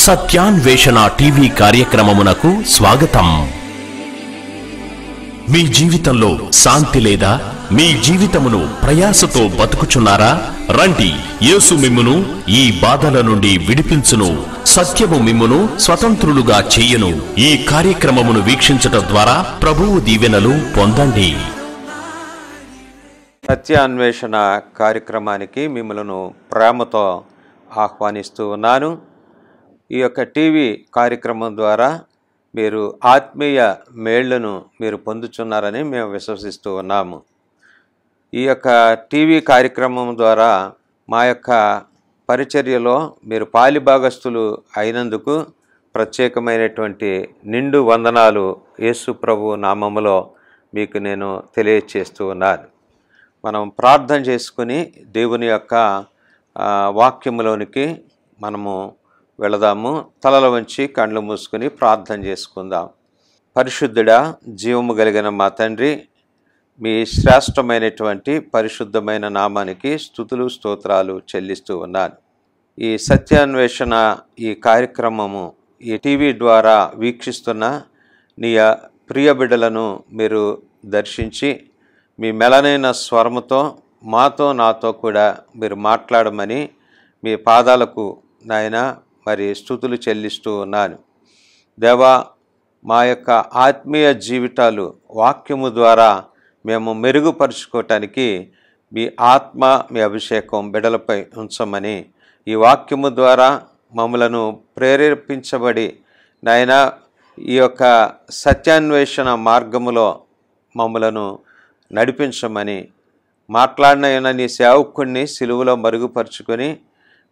సత్యాన్వేషణ టీవీ కార్యక్రమమునకు స్వాగతం. మీ జీవితంలో శాంతి లేదా? మీ జీవితమును ప్రయాసతో బతుకుచున్నారా? రండి, యేసు మిమ్మును ఈ బాధల నుండి విడిపించును, సత్యము మిమ్మును స్వతంత్రులుగా చేయును. ఈ కార్యక్రమమును వీక్షించటం ద్వారా ప్రభువు దీవెనలు పొందండి. సత్యాన్వేషణ కార్యక్రమానికి మిమ్మలను ప్రేమతో ఆహ్వానిస్తూ ఉన్నాను. ఈ యొక్క టీవీ కార్యక్రమం ద్వారా మీరు ఆత్మీయ మేళ్లను మీరు పొందుచున్నారని మేము విశ్వసిస్తూ ఉన్నాము. ఈ యొక్క టీవీ కార్యక్రమం ద్వారా మా యొక్క పరిచర్యలో మీరు పాలిభాగస్తులు అయినందుకు ప్రత్యేకమైనటువంటి నిండు వందనాలు యేసు ప్రభు నామములో మీకు నేను తెలియచేస్తూ ఉన్నాను. మనం ప్రార్థన చేసుకుని దేవుని యొక్క వాక్యములోనికి మనము వెళదాము. తలలు వంచి కళ్ళు మూసుకుని ప్రార్థన చేసుకుందాం. పరిశుద్ధుడా, జీవము కలిగిన మా తండ్రి, మీ శ్రేష్టమైనటువంటి పరిశుద్ధమైన నామానికి స్తుతులు స్తోత్రాలు చెల్లిస్తూ ఉన్నాను. ఈ సత్యాన్వేషణ ఈ కార్యక్రమము ఈ టీవీ ద్వారా వీక్షిస్తున్న నీ ప్రియ బిడ్డలను మీరు దర్శించి మీ మెలనైన స్వరముతో మాతో నాతో కూడా మీరు మాట్లాడమని మీ పాదాలకు నాయన మరి స్తుతులు చెల్లిస్తూ ఉన్నాను. దేవా, మా యొక్క ఆత్మీయ జీవితాలు వాక్యము ద్వారా మేము మెరుగుపరుచుకోవటానికి మీ ఆత్మ మీ అభిషేకం బిడ్డలపై ఉంచమని, ఈ వాక్యము ద్వారా మమ్మలను ప్రేరేపించబడి నాయన ఈ యొక్క సత్యాన్వేషణ మార్గములో మమ్మలను నడిపించమని, మాట్లాడిన నీ సేవకుణ్ణి సిలువలో మరుగుపరుచుకొని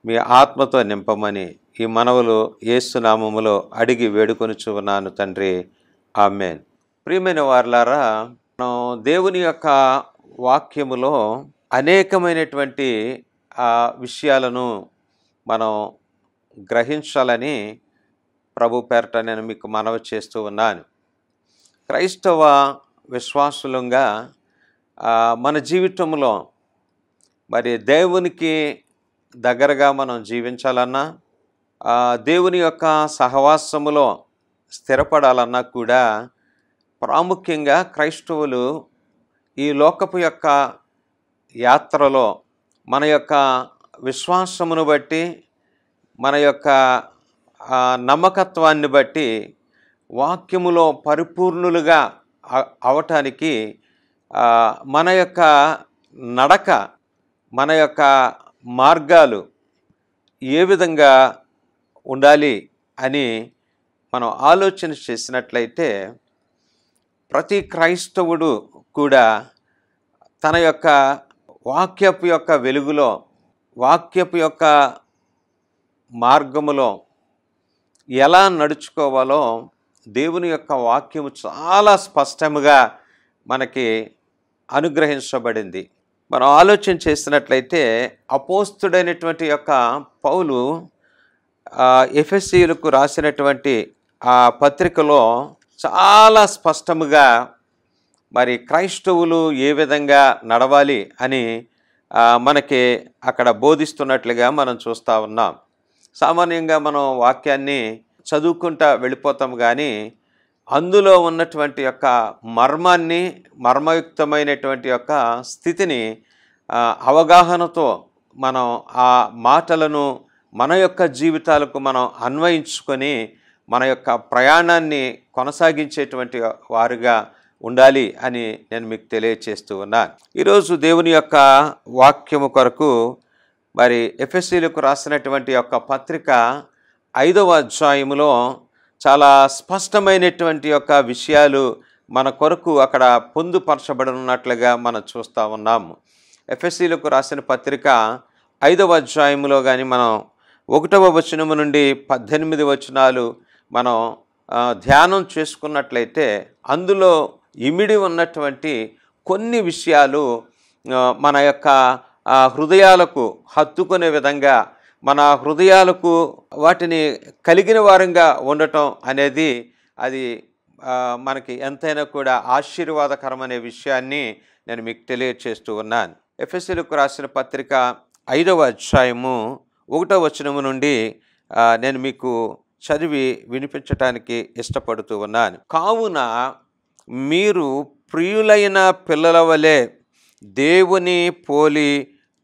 మీ ఆత్మతో నింపమని ఈ మనవులు యేసు నామములో అడిగి వేడుకొనుచు ఉన్నాను తండ్రి, ఆమేన్. ప్రియమైన వారలారా, మనం దేవుని యొక్క వాక్యములో అనేకమైనటువంటి విషయాలను మనం గ్రహించాలని ప్రభు పేరట నేను మీకు మనవి చేస్తూ ఉన్నాను. క్రైస్తవ విశ్వాసులంగా మన జీవితంలో మరి దేవునికి దగ్గరగా మనం జీవించాలన్నా, దేవుని యొక్క సహవాసములో స్థిరపడాలన్నా కూడా ప్రాముఖ్యంగా క్రైస్తవులు ఈ లోకపు యొక్క యాత్రలో మన యొక్క విశ్వాసమును బట్టి, మన యొక్క నమ్మకత్వాన్ని బట్టి వాక్యములో పరిపూర్ణులుగా అవటానికి మన యొక్క నడక, మన యొక్క మార్గాలు ఏ విధంగా ఉండాలి అని మనం ఆలోచన చేసినట్లయితే, ప్రతి క్రైస్తవుడు కూడా తన యొక్క వాక్యపు యొక్క వెలుగులో, వాక్యపు యొక్క మార్గములో ఎలా నడుచుకోవాలో దేవుని యొక్క వాక్యము చాలా స్పష్టముగా మనకి అనుగ్రహించబడింది. మనం ఆలోచన చేసినట్లయితే అపోస్తుడైనటువంటి యొక్క పౌలు ఎఫెసీయులకు రాసినటువంటి ఆ పత్రికలో చాలా స్పష్టముగా మరి క్రైస్తవులు ఏ విధంగా నడవాలి అని మనకి అక్కడ బోధిస్తున్నట్లుగా మనం చూస్తూ ఉన్నాం. సామాన్యంగా మనం వాక్యాన్ని చదువుకుంటా వెళ్ళిపోతాం, కానీ అందులో ఉన్నటువంటి యొక్క మర్మాన్ని, మర్మయుక్తమైనటువంటి యొక్క స్థితిని అవగాహనతో మనం ఆ మాటలను మన యొక్క జీవితాలకు మనం అన్వయించుకొని మన యొక్క ప్రయాణాన్ని కొనసాగించేటువంటి వారుగా ఉండాలి అని నేను మీకు తెలియచేస్తూ ఉన్నాను. ఈరోజు దేవుని యొక్క వాక్యము కొరకు మరి ఎఫెసీయులకు రాసినటువంటి యొక్క పత్రిక 5వ అధ్యాయములో చాలా స్పష్టమైనటువంటి యొక్క విషయాలు మన కొరకు అక్కడ పొందుపరచబడినట్లుగా మనం చూస్తూ ఉన్నాము. ఎఫెసీయులకు రాసిన పత్రిక 5వ అధ్యాయంలో కానీ మనం 1వ వచనము నుండి 18 వచనాలు మనం ధ్యానం చేసుకున్నట్లయితే, అందులో ఇమిడి ఉన్నటువంటి కొన్ని విషయాలు మన యొక్క హృదయాలకు హత్తుకునే విధంగా, మన హృదయాలకు వాటిని కలిగిన వారంగా ఉండటం అనేది అది మనకి ఎంతైనా కూడా ఆశీర్వాదకరమనే విషయాన్ని నేను మీకు తెలియచేస్తూ ఉన్నాను. ఎఫెసీయులకు రాసిన పత్రిక 5వ అధ్యాయము 1వ వచనము నుండి నేను మీకు చదివి వినిపించటానికి ఇష్టపడుతూ ఉన్నాను. కావున మీరు ప్రియులైన పిల్లల వలె దేవుని పోలి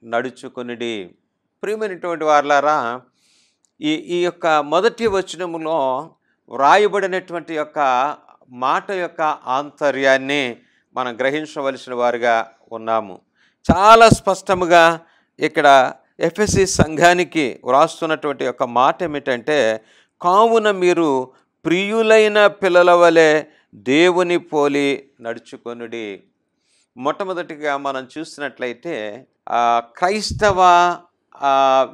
నడుచుకొనుడి. ప్రియమైనటువంటి వారలారా, ఈ యొక్క మొదటి వచనములో వ్రాయబడినటువంటి యొక్క మాట యొక్క ఆంతర్యాన్ని మనం గ్రహించవలసిన వారుగా ఉన్నాము. చాలా స్పష్టముగా ఇక్కడ ఎఫెసీ సంఘానికి వ్రాస్తున్నటువంటి యొక్క మాట ఏమిటంటే, కావున మీరు ప్రియులైన పిల్లల వలె దేవుని పోలి నడుచుకొనుడి. మొట్టమొదటిగా మనం చూసినట్లయితే క్రైస్తవ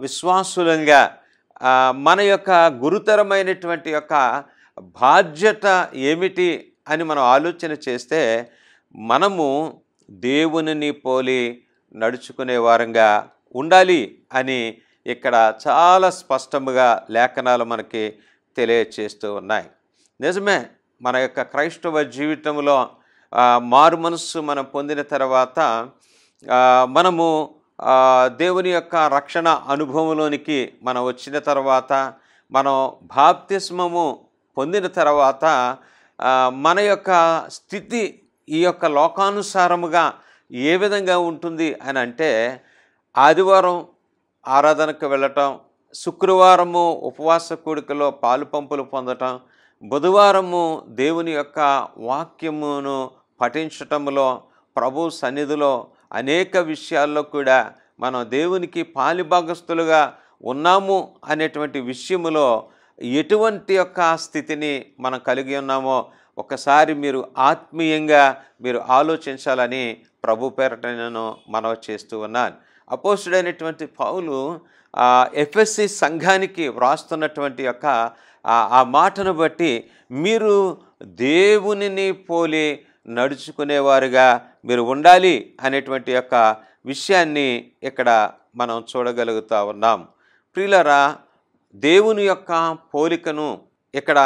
విశ్వాసులంగా మన యొక్క గురుతరమైనటువంటి యొక్క బాధ్యత ఏమిటి అని మనం ఆలోచన చేస్తే, మనము దేవునిని పోలి నడుచుకునే వారంగా ఉండాలి అని ఇక్కడ చాలా స్పష్టముగా లేఖనాలు మనకి తెలియచేస్తూ ఉన్నాయి. నిజమే, మన యొక్క క్రైస్తవ జీవితంలో మారు మనస్సు మనం పొందిన తర్వాత మనము దేవుని యొక్క రక్షణ అనుభవంలోనికి మనం వచ్చిన తర్వాత, మనం బాప్తిస్మము పొందిన తర్వాత మన యొక్క స్థితి ఈ యొక్క లోకానుసారముగా ఏ విధంగా ఉంటుంది అని అంటే, ఆదివారం ఆరాధనకు వెళ్ళటం, శుక్రవారము ఉపవాస కూడికలో పాలు పంపులు పొందటం, బుధవారము దేవుని యొక్క వాక్యమును పఠించటంలో, ప్రభు సన్నిధిలో అనేక విషయాల్లో కూడా మనం దేవునికి పాలిభాగస్తులుగా ఉన్నాము అనేటువంటి విషయములో ఎటువంటి యొక్క స్థితిని మనం కలిగి ఉన్నామో ఒకసారి మీరు ఆత్మీయంగా మీరు ఆలోచించాలని ప్రభు పేరట నేను మనవి చేస్తూ ఉన్నాను. అపోస్తుడైనటువంటి పౌలు ఎఫెసీ సంఘానికి వ్రాస్తున్నటువంటి యొక్క ఆ మాటను బట్టి మీరు దేవునిని పోలి నడుచుకునేవారుగా మీరు ఉండాలి అనేటువంటి యొక్క విషయాన్ని ఇక్కడ మనం చూడగలుగుతూ ఉన్నాం. ప్రియులారా, దేవుని యొక్క పోలికను ఇక్కడ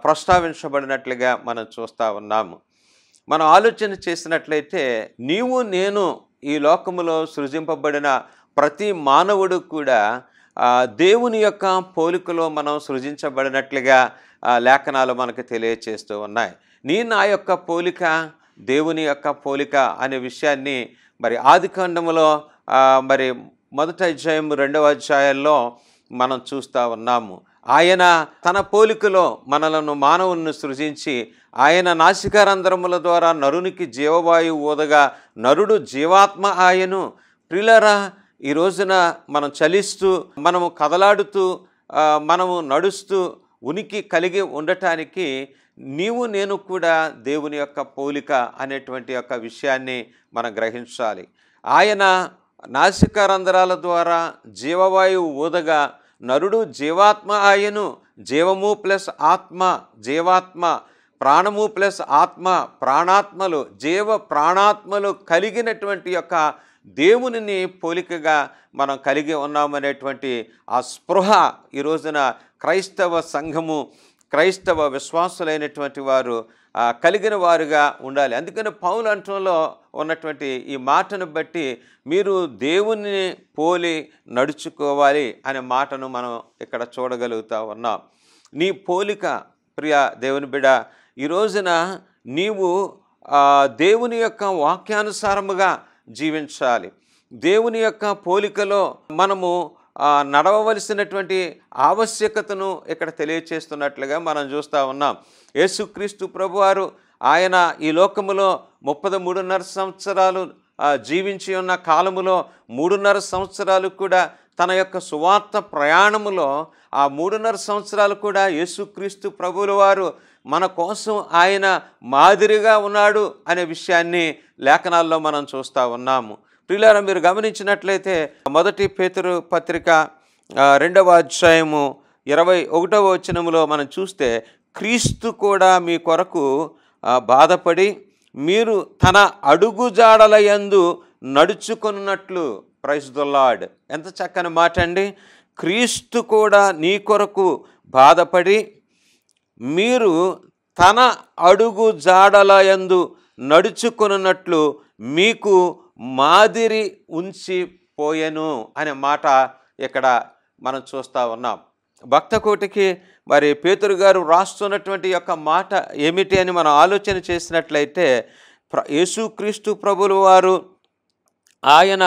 ప్రస్తావించబడినట్లుగా మనం చూస్తూ ఉన్నాము. మనం ఆలోచన చేసినట్లయితే, నీవు నేను ఈ లోకములో సృజింపబడిన ప్రతి మానవుడు కూడా దేవుని యొక్క పోలికలో మనం సృజించబడినట్లుగా లేఖనాలు మనకు తెలియచేస్తూ ఉన్నాయి. నా యొక్క పోలిక దేవుని యొక్క పోలిక అనే విషయాన్ని మరి ఆదికాండములో మరి 1వ అధ్యాయం 2వ అధ్యాయంలో మనం చూస్తూ ఉన్నాము. ఆయన తన పోలికలో మనలను మానవులను సృజించి ఆయన నాసికారంధ్రముల ద్వారా నరునికి జీవవాయువు ఊదగా నరుడు జీవాత్మ ఆయను. ప్రియులారా, ఈ రోజున మనం చలిస్తూ, మనము కదలాడుతూ, మనము నడుస్తూ ఉనికి కలిగి ఉండటానికి నీవు నేను కూడా దేవుని యొక్క పోలిక అనేటువంటి యొక్క విషయాన్ని మనం గ్రహించాలి. ఆయన నాసికారంధ్రాల ద్వారా జీవవాయువు ఊదగా నరుడు జీవాత్మ ఆయను. జీవము ప్లస్ ఆత్మ, జీవాత్మ, ప్రాణము ప్లస్ ఆత్మ, ప్రాణాత్మలు, జీవ ప్రాణాత్మలు కలిగినటువంటి యొక్క దేవునిని పోలికగా మనం కలిగి ఉన్నామనేటువంటి ఆ స్పృహ ఈ రోజున క్రైస్తవ సంఘము, క్రైస్తవ విశ్వాసులైనటువంటి వారు కలిగిన వారుగా ఉండాలి. అందుకని పౌలు అంటంలో ఉన్నటువంటి ఈ మాటను బట్టి మీరు దేవుని పోలి నడుచుకోవాలి అనే మాటను మనం ఇక్కడ చూడగలుగుతూ ఉన్నాం. నీ పోలిక, ప్రియ దేవుని బిడ్డ, ఈ రోజున నీవు దేవుని యొక్క వాక్యానుసారముగా జీవించాలి. దేవుని యొక్క పోలికలో మనము నడవవలసినటువంటి ఆవశ్యకతను ఇక్కడ తెలియచేస్తున్నట్లుగా మనం చూస్తూ ఉన్నాం. యేసుక్రీస్తు ప్రభువారు ఆయన ఈ లోకములో 33.5 సంవత్సరాలు జీవించి ఉన్న కాలములో 3.5 సంవత్సరాలు కూడా తన యొక్క సువార్త ప్రయాణములో ఆ 3.5 సంవత్సరాలు కూడా యేసుక్రీస్తు ప్రభువుల వారు మన కోసం ఆయన మాదిరిగా ఉన్నాడు అనే విషయాన్ని లేఖనాల్లో మనం చూస్తూ ఉన్నాము. ప్రియులారా, మీరు గమనించినట్లయితే 1 పేతురు పత్రిక 2వ అధ్యాయము 21వ వచనములో మనం చూస్తే, క్రీస్తు కూడా మీ కొరకు బాధపడి మీరు తన అడుగుజాడల యందు నడుచుకున్నట్లు. Praise the lord. ఎంత చక్కని మాట అండి. క్రీస్తు కూడా నీ కొరకు బాధపడి మీరు తన అడుగు జాడల యందు నడుచుకున్నట్లు మీకు మాదిరి ఉంచిపోయెను అనే మాట ఇక్కడ మనం చూస్తూ ఉన్నాం. భక్తకోటికి మరి పేతురు గారు రాస్తున్నటువంటి యొక్క మాట ఏమిటి అని మనం ఆలోచన చేసినట్లయితే, యేసుక్రీస్తు ప్రభుల వారు ఆయన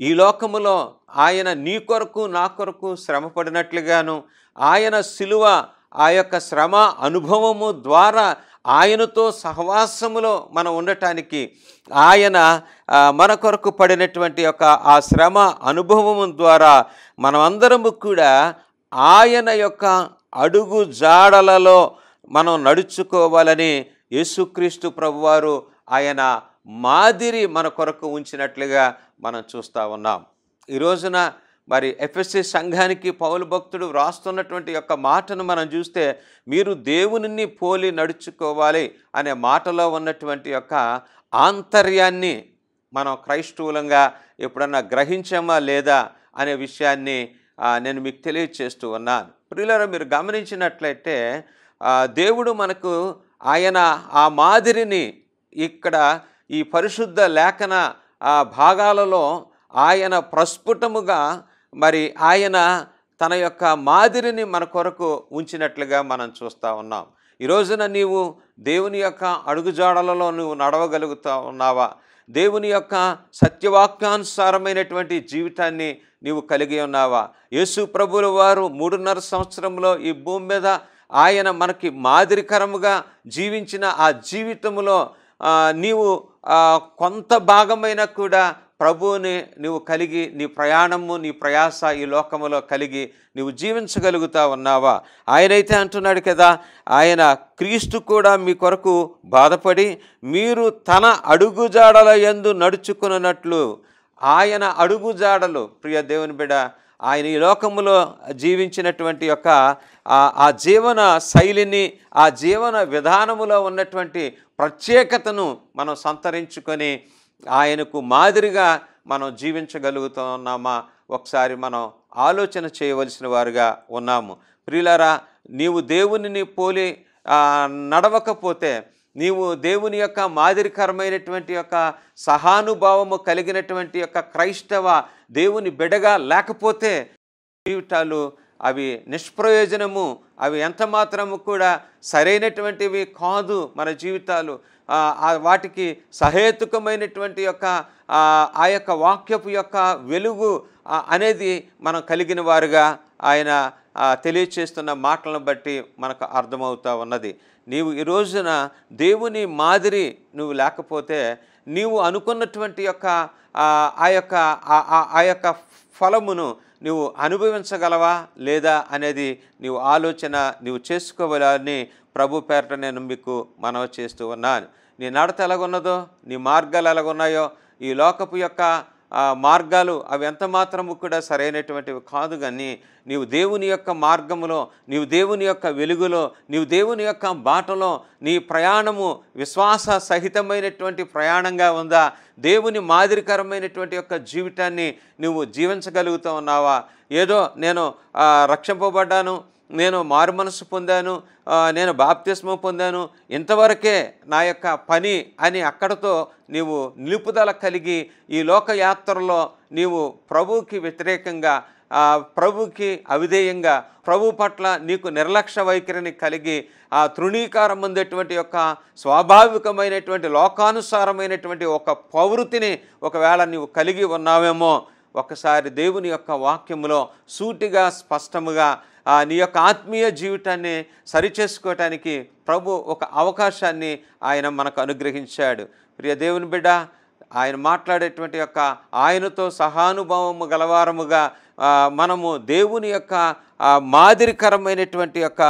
ఈ లోకములో ఆయన నీ కొరకు నా కొరకు శ్రమ పడినట్లుగాను, ఆయన శిలువ ఆ యొక్క శ్రమ అనుభవము ద్వారా ఆయనతో సహవాసములో మనం ఉండటానికి ఆయన మన కొరకు పడినటువంటి యొక్క ఆ శ్రమ అనుభవము ద్వారా మనమందరము కూడా ఆయన యొక్క అడుగు జాడలలో మనం నడుచుకోవాలని యేసుక్రీస్తు ప్రభువారు ఆయన మాదిరి మన కొరకు ఉంచినట్లుగా మనం చూస్తూ ఉన్నాం. ఈ రోజున మరి ఎఫెసీ సంఘానికి పౌలు భక్తుడు వ్రాస్తున్నటువంటి యొక్క మాటను మనం చూస్తే, మీరు దేవునిని పోలి నడుచుకోవాలి అనే మాటలో ఉన్నటువంటి యొక్క ఆంతర్యాన్ని మనం క్రైస్తవులంగా ఎప్పుడన్నా గ్రహించామా లేదా అనే విషయాన్ని నేను మీకు తెలియచేస్తూ ఉన్నాను. ప్రియులారా, మీరు గమనించినట్లయితే దేవుడు మనకు ఆయన ఆ మాదిరిని ఇక్కడ ఈ పరిశుద్ధ లేఖన భాగాలలో ఆయన ప్రస్ఫుటముగా మరి ఆయన తన యొక్క మాదిరిని మన కొరకు ఉంచినట్లుగా మనం చూస్తూ ఉన్నాం. ఈ రోజున నీవు దేవుని యొక్క అడుగుజాడలలో నువ్వు నడవగలుగుతూ ఉన్నావా? దేవుని యొక్క సత్యవాక్యానుసారమైనటువంటి జీవితాన్ని నీవు కలిగి ఉన్నావా? యేసు ప్రభువుల వారు 3.5 సంవత్సరంలో ఈ భూమి మీద ఆయన మనకి మాదిరికరముగా జీవించిన ఆ జీవితంలో నీవు కొంత భాగమైన కూడా ప్రభువుని నువ్వు కలిగి నీ ప్రయాణము నీ ప్రయాస ఈ లోకములో కలిగి నువ్వు జీవించగలుగుతా ఉన్నావా? ఆయనైతే అంటున్నాడు కదా, ఆయన క్రీస్తు కూడా మీ కొరకు బాధపడి మీరు తన అడుగుజాడల యందు నడుచుకున్నట్లు. ఆయన అడుగుజాడలు, ప్రియ దేవుని బిడ్డ, ఆయన ఈ లోకములో జీవించినటువంటి యొక్క ఆ జీవన శైలిని, ఆ జీవన విధానములో ఉన్నటువంటి ప్రత్యేకతను మనం సంతరించుకొని ఆయనకు మాదిరిగా మనం జీవించగలుగుతున్నామా? ఒకసారి మనం ఆలోచన చేయవలసిన వారుగా ఉన్నాము. ప్రియులారా, నీవు దేవునిని పోలి నడవకపోతే, నీవు దేవుని యొక్క మాదిరికరమైనటువంటి యొక్క సహానుభావము కలిగినటువంటి యొక్క క్రైస్తవ దేవుని బిడగా లేకపోతే జీవితాలు అవి నిష్ప్రయోజనము, అవి ఎంత మాత్రము కూడా సరైనటువంటివి కాదు. మన జీవితాలు వాటికి సహేతుకమైనటువంటి యొక్క ఆ యొక్క వాక్యపు యొక్క వెలుగు అనేది మనం కలిగిన వారుగా ఆయన తెలియచేస్తున్న మాటలను బట్టి మనకు అర్థమవుతూ ఉన్నది. నీవు ఈ రోజున దేవుని మాదిరి నువ్వు లేకపోతే నీవు అనుకున్నటువంటి యొక్క ఆ యొక్క ఫలమును నువ్వు అనుభవించగలవా లేదా అనేది నీవు ఆలోచన నీవు చేసుకోవాలని ప్రభు పేరట నేను మీకు మనవి చేస్తూ ఉన్నాను. నీ నడత ఎలాగున్నదో, నీ మార్గాలు ఎలాగున్నాయో, ఈ లోకపు యొక్క మార్గాలు అవి ఎంత మాత్రము కూడా సరైనటువంటివి కాదు. కానీ నీవు దేవుని యొక్క మార్గములో, నీవు దేవుని యొక్క వెలుగులో, నీవు దేవుని యొక్క బాటలో నీ ప్రయాణము విశ్వాస సహితమైనటువంటి ప్రయాణంగా ఉందా? దేవుని మాదిరికరమైనటువంటి యొక్క జీవితాన్ని నువ్వు జీవించగలుగుతూ ఉన్నావా? ఏదో నేను రక్షింపబడ్డాను, నేను మారు మనసు పొందాను, నేను బాప్తిస్మం పొందాను, ఇంతవరకే నా యొక్క పని అని అక్కడతో నీవు నిలుపుదల కలిగి ఈ లోకయాత్రలో నీవు ప్రభువుకి వ్యతిరేకంగా, ప్రభువుకి అవిధేయంగా, ప్రభు పట్ల నీకు నిర్లక్ష్య వైఖరిని కలిగి ఆ తృణీకారం పొందేటువంటి యొక్క స్వాభావికమైనటువంటి లోకానుసారమైనటువంటి ఒక ప్రవృత్తిని ఒకవేళ నీవు కలిగి ఉన్నావేమో, ఒకసారి దేవుని యొక్క వాక్యములో సూటిగా స్పష్టముగా నీ యొక్క ఆత్మీయ జీవితాన్ని సరిచేసుకోవటానికి ప్రభు ఒక అవకాశాన్ని ఆయన మనకు అనుగ్రహించాడు. ప్రియ దేవుని బిడ్డ, ఆయన మాట్లాడేటువంటి యొక్క ఆయనతో సహానుభావము గలవారముగా మనము దేవుని యొక్క మాదిరికరమైనటువంటి యొక్క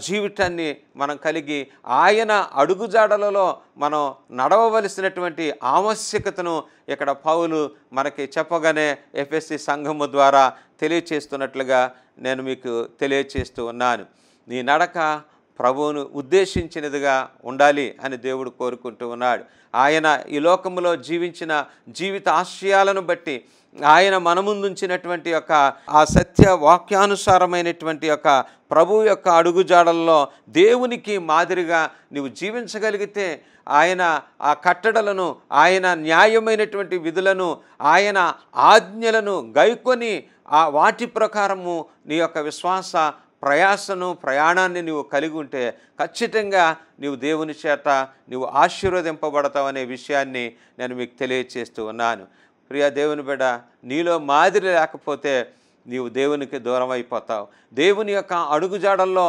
జీవితాన్ని మనం కలిగి ఆయన అడుగుజాడలలో మనం నడవవలసినటువంటి ఆవశ్యకతను ఇక్కడ పౌలు మనకి చెప్పగానే ఎఫెసీ సంఘము ద్వారా తెలియచేస్తున్నట్లుగా నేను మీకు తెలియచేస్తూ ఉన్నాను. నీ నడక ప్రభువును ఉద్దేశించినదిగా ఉండాలి అని దేవుడు కోరుకుంటూ ఉన్నాడు. ఆయన ఈ లోకములో జీవించిన జీవిత ఆశయాలను బట్టి ఆయన మన ముందుంచినటువంటి యొక్క ఆ సత్య వాక్యానుసారమైనటువంటి యొక్క ప్రభువు యొక్క అడుగుజాడల్లో దేవునికి మాదిరిగా నీవు జీవించగలిగితే ఆయన ఆ కట్టడలను, ఆయన న్యాయమైనటువంటి విధులను, ఆయన ఆజ్ఞలను గైకొని వాటి ప్రకారము నీ యొక్క విశ్వాస ప్రయాణాన్ని నీవు కలిగి ఉంటే ఖచ్చితంగా నీవు దేవుని చేత నీవు ఆశీర్వదింపబడతావు అనే విషయాన్ని నేను మీకు తెలియచేస్తూ ఉన్నాను. ప్రియ దేవుని బిడ్డ, నీలో మాదిరి లేకపోతే నీవు దేవునికి దూరం అయిపోతావు. దేవుని యొక్క అడుగుజాడల్లో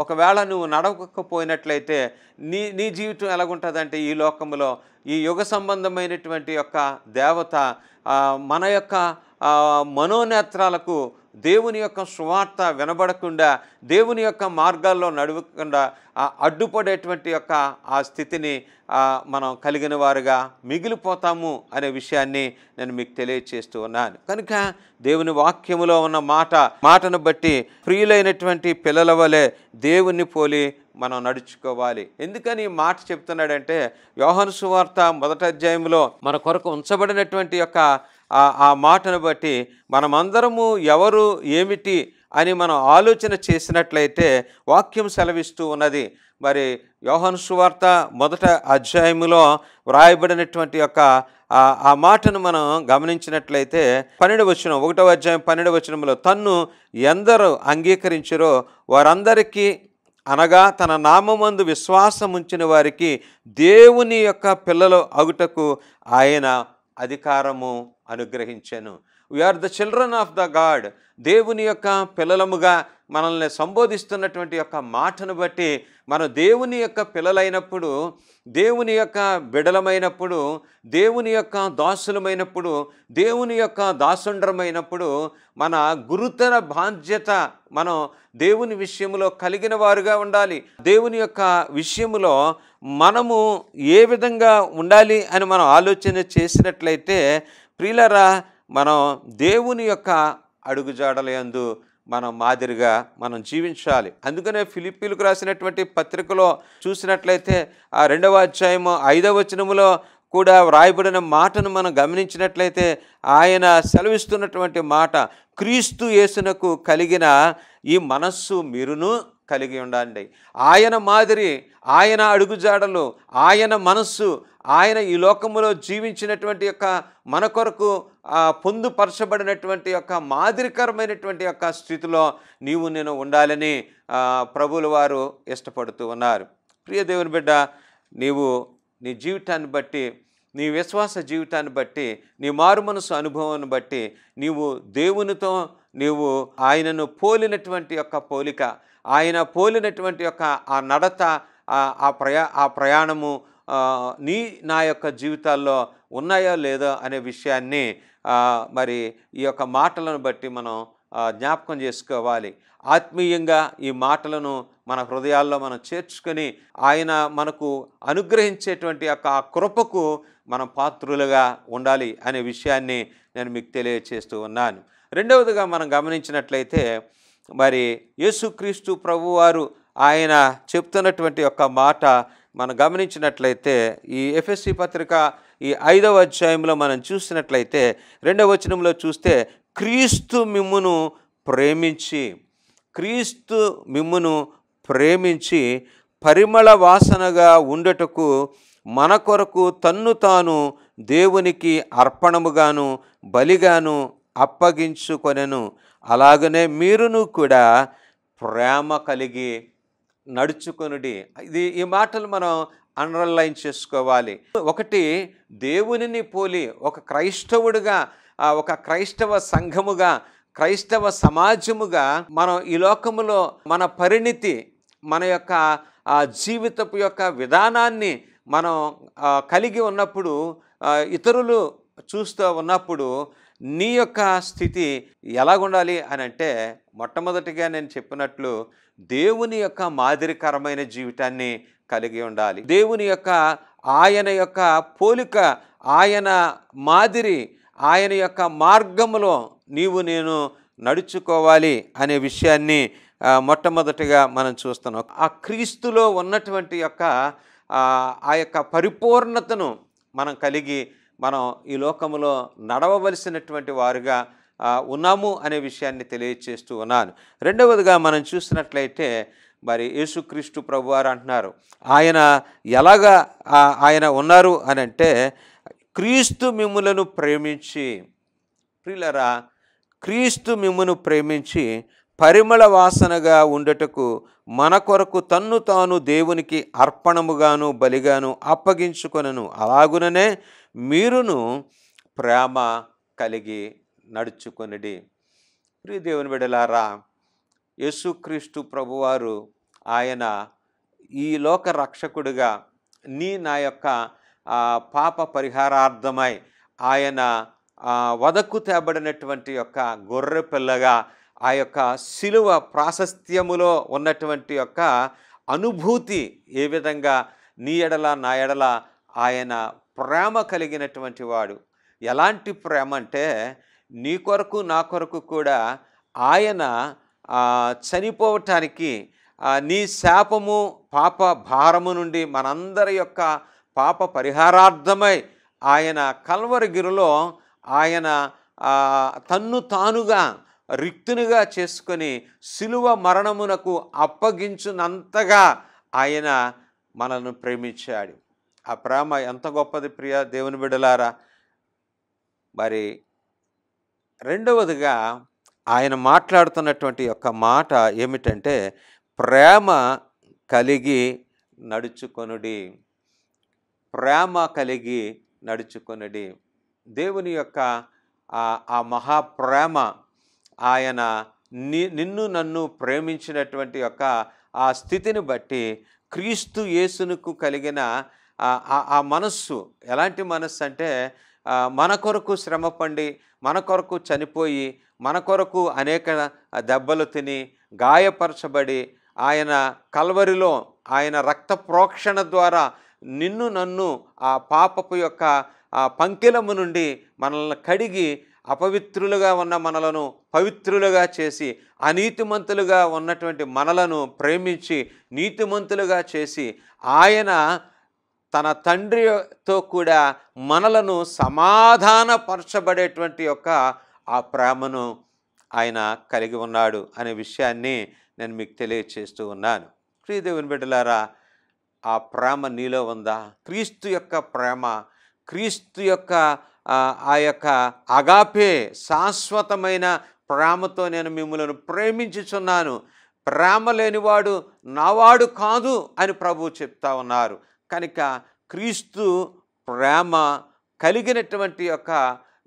ఒకవేళ నువ్వు నడవకపోయినట్లయితే నీ జీవితం ఎలాగుంటుందంటే, ఈ లోకంలో ఈ యుగ సంబంధమైనటువంటి యొక్క దేవత మన యొక్క మనోనేత్రాలకు దేవుని యొక్క సువార్త వినబడకుండా, దేవుని యొక్క మార్గాల్లో నడవకుండా అడ్డుపడేటువంటి యొక్క ఆ స్థితిని మనం కలిగిన వారుగా మిగిలిపోతాము అనే విషయాన్ని నేను మీకు తెలియచేస్తూ ఉన్నాను. కనుక దేవుని వాక్యములో ఉన్న మాటను బట్టి ప్రియులైనటువంటి పిల్లల వలె దేవుణ్ణి పోలి మనం నడుచుకోవాలి. ఎందుకని ఈ మాట చెప్తున్నాడంటే, యోహాను సువార్త 1వ అధ్యాయంలో మన కొరకు ఉంచబడినటువంటి యొక్క ఆ మాటను బట్టి మనమందరము ఎవరు ఏమిటి అని మనం ఆలోచన చేసినట్లయితే వాక్యం సెలవిస్తూ ఉన్నది. మరి యోహాను సువార్త 1వ అధ్యాయములో వ్రాయబడినటువంటి యొక్క ఆ మాటను మనం గమనించినట్లయితే 12వ వచనం, 1వ అధ్యాయం 12వ వచనంలో, తన్ను ఎందరు అంగీకరించారో వారందరికీ, అనగా తన నామమందు విశ్వాసం ఉంచిన వారికి దేవుని యొక్క పిల్లలు అగుటకు ఆయన అధికారము అనుగ్రహించాను. We are the children of the God. దేవుని యొక్క పిల్లలముగా మనల్ని సంబోధిస్తున్నటువంటి యొక్క మాటను బట్టి మనం దేవుని యొక్క పిల్లలైనప్పుడు, దేవుని యొక్క బిడలమైనప్పుడు, దేవుని యొక్క దాసులమైనప్పుడు, దేవుని యొక్క దాసుండ్రమైనప్పుడు మన గురుతర బాధ్యత మనం దేవుని విషయంలో కలిగిన వారుగా ఉండాలి. దేవుని యొక్క విషయంలో మనము ఏ విధంగా ఉండాలి అని మనం ఆలోచన చేసినట్లయితే ప్రియులారా, మనం దేవుని యొక్క అడుగుజాడలయందు మనం మాదిరిగా మనం జీవించాలి. అందుకనే ఫిలిప్పీలకు రాసినటువంటి పత్రికలో చూసినట్లయితే 2వ అధ్యాయము 5వ వచనములో కూడా వ్రాయబడిన మాటను మనం గమనించినట్లయితే ఆయన సెలవిస్తున్నటువంటి మాట, క్రీస్తు యేసునకు కలిగిన ఈ మనస్సు మీరును కలిగి ఉండండి. ఆయన మాదిరి, ఆయన అడుగుజాడలు, ఆయన మనస్సు, ఆయన ఈ లోకములో జీవించినటువంటి యొక్క మన కొరకు పొందుపరచబడినటువంటి యొక్క మాదిరికరమైనటువంటి యొక్క స్థితిలో నీవు నేను ఉండాలని ప్రభువుల వారు ఇష్టపడుతూ ఉన్నారు. ప్రియ దేవుని బిడ్డ, నీవు నీ జీవితాన్ని బట్టి, నీ విశ్వాస జీవితాన్ని బట్టి, నీ మారు మనసు అనుభవాన్ని బట్టి నీవు దేవునితో నీవు ఆయనను పోలినటువంటి యొక్క పోలిక, ఆయన పోలినటువంటి యొక్క ఆ నడత, ఆ ప్రయాణము నా యొక్క జీవితాల్లో ఉన్నాయో లేదో అనే విషయాన్ని మరి ఈ యొక్క మాటలను బట్టి మనం జ్ఞాపకం చేసుకోవాలి. ఆత్మీయంగా ఈ మాటలను మన హృదయాల్లో మనం చేర్చుకొని ఆయన మనకు అనుగ్రహించేటువంటి యొక్క ఆ కృపకు మనం పాత్రులుగా ఉండాలి అనే విషయాన్ని నేను మీకు తెలియచేస్తూ ఉన్నాను. రెండవదిగా మనం గమనించినట్లయితే మరి యేసుక్రీస్తు ప్రభువారు ఆయన చెప్తున్నటువంటి యొక్క మాట మనం గమనించినట్లయితే ఈ ఎఫెసీ పత్రిక ఈ 5వ అధ్యాయంలో మనం చూసినట్లయితే 2వ వచనంలో చూస్తే, క్రీస్తు మిమ్మును ప్రేమించి పరిమళ వాసనగా ఉండటకు మన కొరకు తన్ను తాను దేవునికి అర్పణముగాను బలిగాను అప్పగించుకొనెను. అలాగనే మీరును కూడా ప్రేమ కలిగి నడుచుకొనుడి. ఈ మాటలు మనం అండర్లైన్ చేసుకోవాలి. ఒకటి, దేవునిని పోలి ఒక క్రైస్తవుడిగా, ఒక క్రైస్తవ సంఘముగా, క్రైస్తవ సమాజముగా మనం ఈ లోకములో మన పరిణితి, మన యొక్క జీవితపు యొక్క విధానాన్ని మనం కలిగి ఉన్నప్పుడు, ఇతరులు చూస్తూ ఉన్నప్పుడు నీ యొక్క స్థితి ఎలాగుండాలి అని అంటే, మొట్టమొదటిగా నేను చెప్పినట్లు దేవుని యొక్క మాదిరికరమైన జీవితాన్ని కలిగి ఉండాలి. దేవుని యొక్క ఆయన యొక్క పోలిక, ఆయన మాదిరి, ఆయన యొక్క మార్గములో నీవు నేను నడుచుకోవాలి అనే విషయాన్ని మొట్టమొదటిగా మనం చూస్తున్నాం. ఆ క్రీస్తులో ఉన్నటువంటి యొక్క ఆ యొక్క పరిపూర్ణతను మనం కలిగి మనం ఈ లోకములో నడవవలసినటువంటి వారుగా ఉన్నాము అనే విషయాన్ని తెలియచేస్తూ ఉన్నాను. రెండవదిగా మనం చూసినట్లయితే మరి యేసుక్రీస్తు ప్రభువారు అంటున్నారు, ఆయన ఎలాగా ఆయన ఉన్నారు అని అంటే, క్రీస్తు మిమ్ములను ప్రేమించి, ప్రియులరా, క్రీస్తు మిమ్మును ప్రేమించి పరిమళ వాసనగా ఉండటకు మన కొరకు తన్ను తాను దేవునికి అర్పణముగాను బలిగాను అప్పగించుకొనెను. అలాగుననే మీరును ప్రేమ కలిగి నడుచుకొనిడి. ప్రియ దేవుని బిడ్డలారా, యేసుక్రీస్తు ప్రభువారు ఆయన ఈ లోక రక్షకుడిగా నా యొక్క పాప పరిహారార్థమై ఆయన వదకు తేబడినటువంటి యొక్క గొర్రె పిల్లగా ఆ యొక్క శిలువ ప్రాశస్త్యములో ఉన్నటువంటి యొక్క అనుభూతి ఏ విధంగా నీ ఎడల నా ఎడల ఆయన ప్రేమ కలిగినటువంటి వాడు. ఎలాంటి ప్రేమ అంటే నీ కొరకు నా కొరకు కూడా ఆయన చనిపోవటానికి నీ శాపము పాప భారము నుండి మనందరి యొక్క పాప పరిహారార్థమై ఆయన కల్వరిగిరిలో ఆయన తన్ను తానుగా రిక్తునిగా చేసుకొని శిలువ మరణమునకు అప్పగించునంతగా ఆయన మనల్ని ప్రేమించాడు. ఆ ప్రేమ ఎంత గొప్పది ప్రియ దేవుని బిడ్డలారా. మరి రెండవదిగా ఆయన మాట్లాడుతున్నటువంటి యొక్క మాట ఏమిటంటే ప్రేమ కలిగి నడుచుకొనుడి. ప్రేమ కలిగి నడుచుకొనుడి. దేవుని యొక్క ఆ మహాప్రేమ ఆయన నిన్ను నన్ను ప్రేమించినటువంటి యొక్క ఆ స్థితిని బట్టి క్రీస్తు యేసునకు కలిగిన ఆ మనస్సు ఎలాంటి మనస్సు అంటే మన కొరకు శ్రమపడి మన కొరకు చనిపోయి మన కొరకు అనేక దెబ్బలు తిని గాయపరచబడి ఆయన కల్వరిలో ఆయన రక్త ప్రోక్షణ ద్వారా నిన్ను నన్ను ఆ పాపపు యొక్క పంకిలము నుండి మనల్ని కడిగి అపవిత్రులుగా ఉన్న మనలను పవిత్రులుగా చేసి అనీతిమంతులుగా ఉన్నటువంటి మనలను ప్రేమించి నీతిమంతులుగా చేసి ఆయన తన తండ్రితో కూడా మనలను సమాధానపరచబడేటువంటి యొక్క ఆ ప్రేమను ఆయన కలిగి ఉన్నాడు అనే విషయాన్ని నేను మీకు తెలియచేస్తూ ఉన్నాను. ప్రియదేవుని బిడ్డలారా, ఆ ప్రేమ నీలో ఉందా? క్రీస్తు యొక్క ప్రేమ, క్రీస్తు యొక్క ఆ యొక్క అగాపే శాశ్వతమైన ప్రేమతో నేను మిమ్మల్ని ప్రేమించుచున్నాను, ప్రేమ లేనివాడు నావాడు కాదు అని ప్రభువు చెప్తా ఉన్నారు. కనుక క్రీస్తు ప్రేమ కలిగినటువంటి యొక్క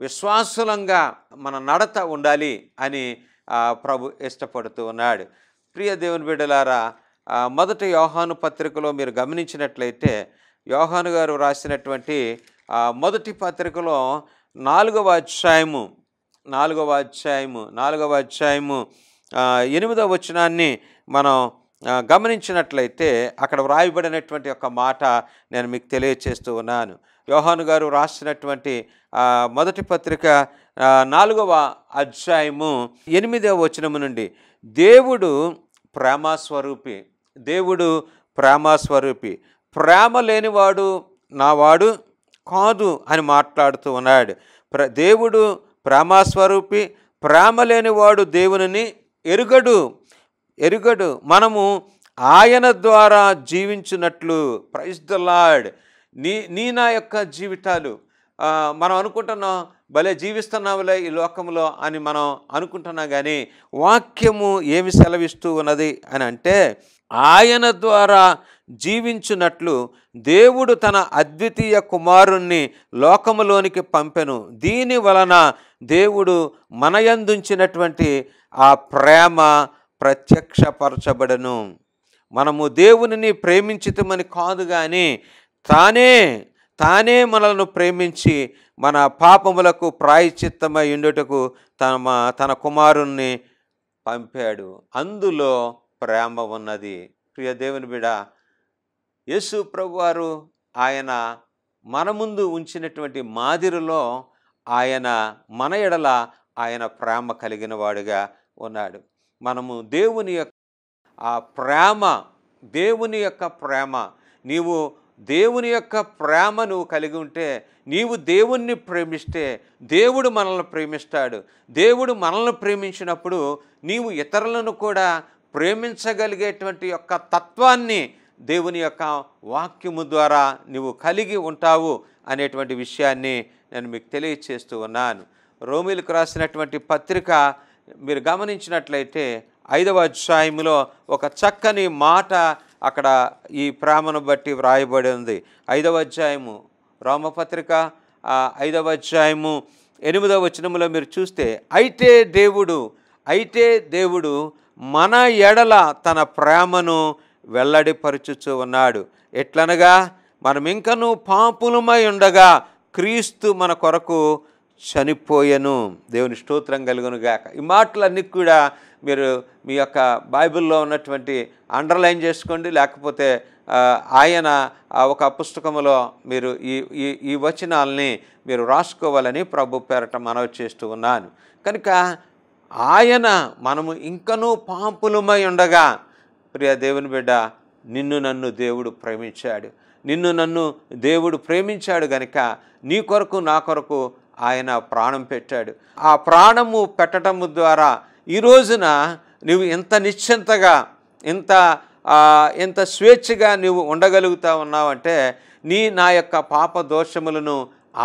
విశ్వాసులంగా మన నడత ఉండాలి అని ప్రభు ఇష్టపడుతూ ఉన్నాడు. ప్రియ దేవుని బిడ్డలారా, మొదటి యోహాను పత్రికలో మీరు గమనించినట్లయితే యోహాను గారు రాసినటువంటి మొదటి పత్రికలో 4వ అధ్యాయము 8వ వచనాన్ని మనం గమనించినట్లయితే అక్కడ వ్రాయబడినటువంటి ఒక మాట నేను మీకు తెలియచేస్తూ ఉన్నాను. యోహాను గారు రాసినటువంటి మొదటి పత్రిక 4వ అధ్యాయము 8వ వచనము నుండి దేవుడు ప్రేమస్వరూపి, దేవుడు ప్రేమస్వరూపి, ప్రేమ లేనివాడు నావాడు కాదు అని మాట్లాడుతూ ఉన్నాడు. దేవుడు ప్రేమస్వరూపి, ప్రేమ లేనివాడు దేవునిని ఎరుగడు. మనము ఆయన ద్వారా జీవించినట్లు, ప్రైజ్ ద లార్డ్. నా యొక్క జీవితాలు మనం అనుకుంటున్నాం భలే జీవిస్తున్నాములే ఈ లోకంలో అని మనం అనుకుంటున్నాం, కానీ వాక్యము ఏమి సెలవిస్తూ ఉన్నది అని అంటే ఆయన ద్వారా జీవించున్నట్లు దేవుడు తన అద్వితీయ కుమారుణ్ణి లోకములోనికి పంపెను. దీని వలన దేవుడు మనయందుంచినటువంటి ఆ ప్రేమ ప్రత్యక్షపరచబడను. మనము దేవునిని ప్రేమించితమని కాదు, కానీ తానే మనలను ప్రేమించి మన పాపములకు ప్రాయశ్చిత్తమై ఉండుటకు తన కుమారుణ్ణి పంపాడు. అందులో ప్రేమ ఉన్నది. ప్రియ దేవుని బిడ్డ, యేసు ప్రభువారు ఆయన మన ముందు ఉంచినటువంటి మాదిరిలో ఆయన మన ఎడల ఆయన ప్రేమ కలిగిన వాడుగా ఉన్నాడు. మనము దేవుని యొక్క ఆ ప్రేమ, దేవుని యొక్క ప్రేమ, నీవు దేవుని యొక్క ప్రేమ నువ్వు కలిగి ఉంటే, నీవు దేవుణ్ణి ప్రేమిస్తే దేవుడు మనల్ని ప్రేమిస్తాడు. దేవుడు మనల్ని ప్రేమించినప్పుడు నీవు ఇతరులను కూడా ప్రేమించగలిగేటువంటి యొక్క తత్వాన్ని దేవుని యొక్క వాక్యము ద్వారా నువ్వు కలిగి ఉంటావు అనేటువంటి విషయాన్ని నేను మీకు తెలియచేస్తూ ఉన్నాను. రోమీలకు రాసినటువంటి పత్రిక మీరు గమనించినట్లయితే 5వ అధ్యాయంలో ఒక చక్కని మాట అక్కడ ఈ ప్రేమను బట్టి వ్రాయబడి ఉంది. 5వ అధ్యాయము రోమపత్రిక 5వ అధ్యాయము 8వ వచనంలో మీరు చూస్తే, అయితే దేవుడు మన ఎడల తన ప్రేమను వెల్లడిపరుచుచూ ఉన్నాడు. ఎట్లనగా మనం ఇంకనూ పాపులమై ఉండగా క్రీస్తు మన కొరకు చనిపోయెను. దేవుని స్తోత్రం కలుగును గాక. ఈ మాటలన్నీ కూడా మీరు మీ యొక్క బైబిల్లో ఉన్నటువంటి అండర్లైన్ చేసుకోండి, లేకపోతే ఆయన ఒక పుస్తకంలో మీరు ఈ వచనాలని మీరు రాసుకోవాలని ప్రభు పేరట మనవి చేస్తూ ఉన్నాను. కనుక మనము ఇంకనూ పాపులమై ఉండగా, ప్రియ దేవుని బిడ్డ, నిన్ను నన్ను దేవుడు ప్రేమించాడు. దేవుడు ప్రేమించాడు గనుక నీ కొరకు నా కొరకు ఆయన ప్రాణం పెట్టాడు. ఆ ప్రాణము పెట్టడము ద్వారా ఈ రోజున నువ్వు ఎంత నిశ్చింతగా, ఎంత స్వేచ్ఛగా నువ్వు ఉండగలుగుతా ఉన్నావంటే, నా యొక్క పాప దోషములను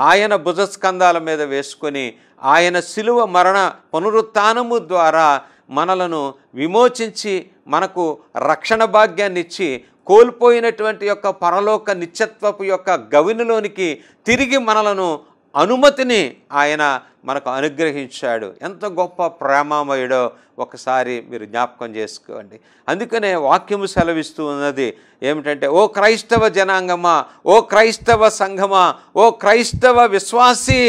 ఆయన భుజస్కంధాల మీద వేసుకొని ఆయన శిలువ మరణ పునరుత్థానము ద్వారా మనలను విమోచించి మనకు రక్షణ భాగ్యాన్ని ఇచ్చి కోల్పోయినటువంటి యొక్క పరలోక నిత్యత్వపు యొక్క గవినిలోనికి తిరిగి మనలను అనుమతిని ఆయన మనకు అనుగ్రహించాడు. ఎంత గొప్ప ప్రేమమయుడో ఒకసారి మీరు జ్ఞాపకం చేసుకోండి. అందుకనే వాక్యము సెలవిస్తూ ఉన్నది ఏమిటంటే, ఓ క్రైస్తవ జనాంగమా, ఓ క్రైస్తవ సంఘమా, ఓ క్రైస్తవ విశ్వాసి,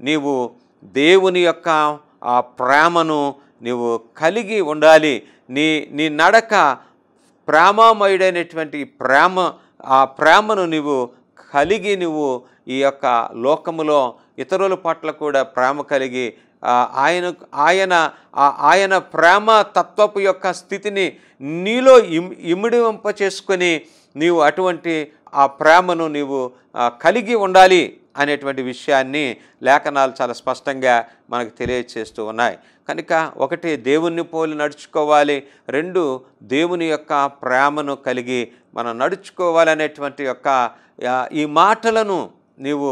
నీవు దేవుని యొక్క ఆ ప్రేమను నీవు కలిగి ఉండాలి. నీ నడక ప్రేమమయుడైనటువంటి ఆ ప్రేమను నీవు కలిగి నువ్వు ఈ యొక్క లోకములో ఇతరుల పట్ల కూడా ప్రేమ కలిగి ఆయన ప్రేమ తత్వపు యొక్క స్థితిని నీలో ఇమిడింప చేసుకొని నీవు అటువంటి ఆ ప్రేమను నీవు కలిగి ఉండాలి అనేటువంటి విషయాన్ని లేఖనాలు చాలా స్పష్టంగా మనకు తెలియచేస్తూ ఉన్నాయి. కనుక 1 దేవుణ్ణి పోలి నడుచుకోవాలి, 2 దేవుని యొక్క ప్రేమను కలిగి మనం నడుచుకోవాలనేటువంటి యొక్క ఈ మాటలను నీవు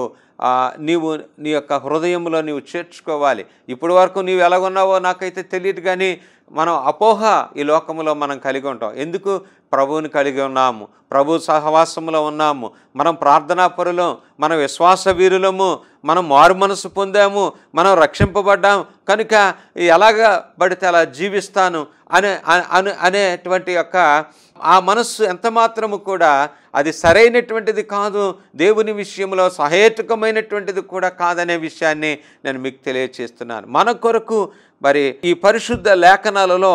నీ యొక్క హృదయంలో నీవు చేర్చుకోవాలి. ఇప్పటి వరకు నీవు ఎలాగున్నావో నాకైతే తెలియదు, కానీ మనం అపోహ ఈ లోకంలో మనం కలిగి ఉంటాం. ఎందుకు? ప్రభువుని కలిగి ఉన్నాము, ప్రభు సహవాసంలో ఉన్నాము, మనం ప్రార్థనాపరులం, మనం విశ్వాస వీరులము, మనం మారు మనసు పొందాము, మనం రక్షింపబడ్డాము, కనుక ఎలాగ పడితే అలా జీవిస్తాను అనేటువంటి యొక్క ఆ మనస్సు ఎంత మాత్రము కూడా అది సరైనటువంటిది కాదు, దేవుని విషయంలో సహేతుకమైనటువంటిది కూడా కాదనే విషయాన్ని నేను మీకు తెలియచేస్తున్నాను. మన కొరకు మరి ఈ పరిశుద్ధ లేఖనాలలో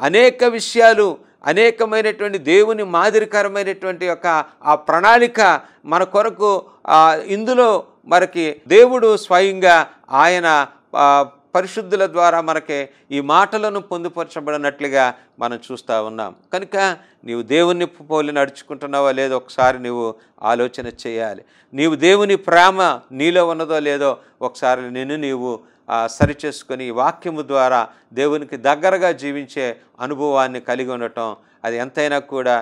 అనేక విషయాలు, అనేకమైనటువంటి దేవుని మాదిరికరమైనటువంటి యొక్క ఆ ప్రణాళిక మన కొరకు ఇందులో మనకి దేవుడు స్వయంగా ఆయన పరిశుద్ధుల ద్వారా మనకి ఈ మాటలను పొందుపరచబడినట్లుగా మనం చూస్తూ ఉన్నాం. కనుక నీవు దేవుని పోలి నడుచుకుంటున్నావో లేదో ఒకసారి నీవు ఆలోచన చేయాలి. నీవు దేవుని ప్రేమ నీలో ఉన్నదో లేదో ఒకసారి నీవు సరిచేసుకొని ఈ వాక్యము ద్వారా దేవునికి దగ్గరగా జీవించే అనుభవాన్ని కలిగి ఉండటం అది ఎంతైనా కూడా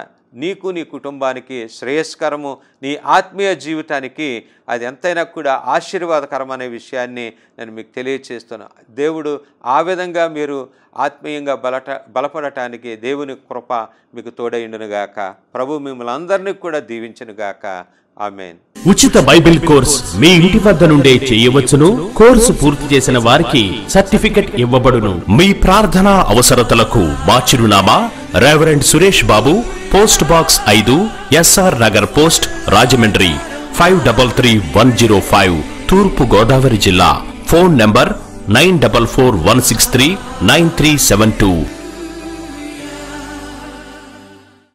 నీకు, నీ కుటుంబానికి శ్రేయస్కరము, నీ ఆత్మీయ జీవితానికి అది ఎంతైనా కూడా ఆశీర్వాదకరం అనే విషయాన్ని నేను మీకు తెలియచేస్తున్నాను. దేవుడు ఆ విధంగా మీరు ఆత్మీయంగా బలపడటానికి దేవుని కృప మీకు తోడైండునుగాక. ప్రభు మిమ్మల్ని అందరినీ కూడా దీవించునుగాక. ఆమేన్. ఉచిత బైబిల్ కోర్స్ మీ ఇంటి వద్ద నుండే చేయవచ్చును. కోర్సు పూర్తి చేసిన వారికి సర్టిఫికెట్ ఇవ్వబడును. మీ ప్రార్థనా అవసరతలకు మా చిరునామా reverend Suresh Babu, post box 5, SR Nagar post, Rajahmundry 533105, తూర్పు గోదావరి జిల్లా. Phone number 9441639372.